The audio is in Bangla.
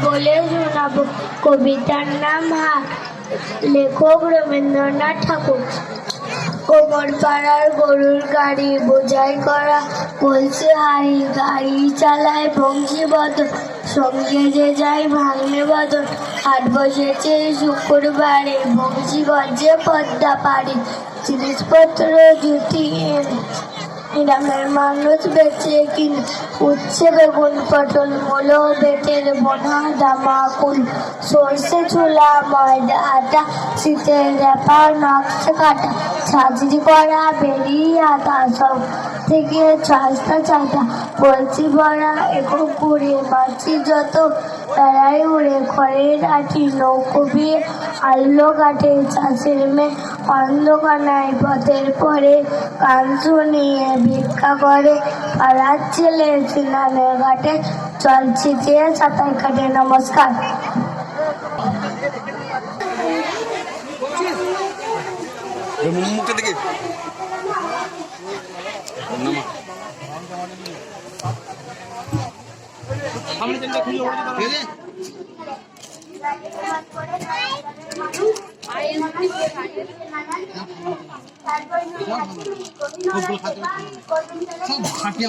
বলে শোনাবো কবিতার নাম হাট। লেখক রবীন্দ্রনাথ ঠাকুর। কোমর পাড়ার গরুর গাড়ি বোঝাই করা বলছে হাড়ি, গাড়ি চালায় বংশীবদন, সঙ্গে যে যাই ভাঙলে বদন। হাট বসেছে শুক্রবারে, বংশী গজ্জে পদ্মা পাড়ি, জিনিসপত্র জুটিয়ে গ্রামের মানুষ বেঁচে কিনে উচ্ছে বেগুন পটল মূলো বেটের বোনা দামাকুল, সর্ষে ছোলা ময়দা আটা, শীতের রেপা নকশা কাটা, ছাঁচড়ি করা বেরি আটা, সব থেকে চাষটা চাটা বলছি ভরা একক ঘুরে মাছি যত বেড়াই উড়ে খড়ের আটি, নৌকো বিয়ে আল্লো কাটে চাষের মেয়ে অন্ধকানায় পথের পরে কান শুনিয়ে ভিক্ষা করে পাড়ার ছেলে স্নানের ঘাটে জল ছিটিয়ে সাঁতার কাটে। নমস্কার। সব খাটিয়ে